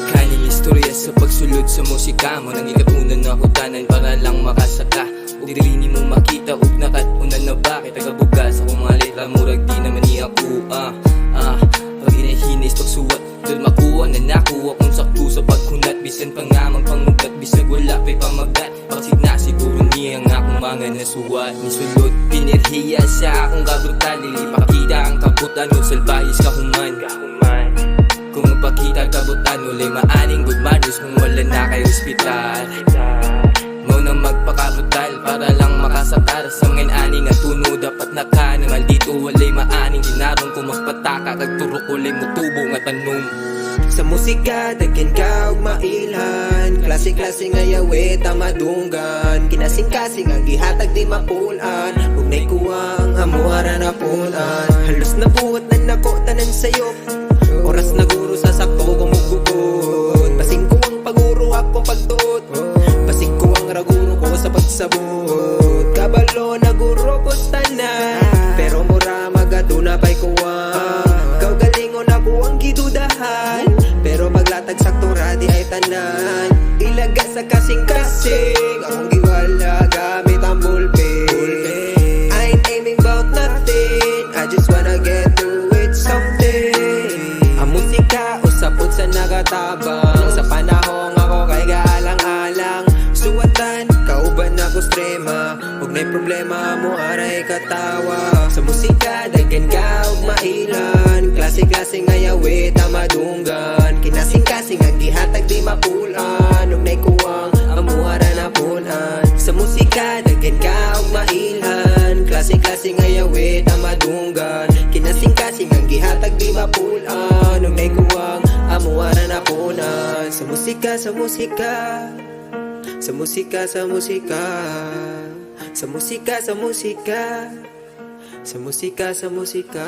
Kaning istorya sa pagsulod sa musika mo nang ikatunan na hutanan para lang makasaka. O dirini mo makita ug nakatunan na bakit tagabuga sa kong mga letra murag di naman ni ako pag hinahinis pagsuwat dahil makuha na nakuha kung sakto sa pagkunat bisan pa nga magpangugat bisag wala pa'y pamagat bakit na siguro niya ang akong mga nasuwat ni sulod pinirhiya sa akong kabrutal ilipakita ang kabutan o salbayis kahuman kung magpakita kabutan ulay maaning good manners kung wala na kay ospital mo na magpakabutal para lang makasakar sa ngayon aning at tuno dapat nakanangal dito walay maaning ginarong kung magpataka kagturok ulay mutubo nga tanom sa musika daghan ka og mailhan klase-klase nga yawe tamadunggan kinasing-kasing ang gihatag di mapulan ug nay kuha ang amuara na punan halos nabuhat na nako tanan sayo oras na guro sa sakto kung mugugot basing ko ang paguro ako pagtuot basing ko ang raguro ko sa pagsabot kabalo na guro ko tanan pero mura magaduna pa'y kuha ikaw galingon ako ang gidudahan pero maglatag sakto radi ay tanan ilaga sa kasing-kasing akong giwala gamit ang bullpen I ain't aiming about nothing I just wanna get through it someday ang musika usapot sa nagatabang sa panahon ako kay gaalang-alang suwatan kauban ako strema ug nay problema mo aray katawa sa musika daghan ka og mailan klase-klase nga yawe tamadunggan kinasing-kasing ang gihatag di mapulan ug nay kuwang amuara na punan sa musika daghan ka og mailan klase-klase nga yawe tamadunggan kinasing-kasing ang gihatag di mapulan ug nay kuwang amuara na punan sa musika sa musika sa musika sa musika sa musika sa musika sa musika sa musika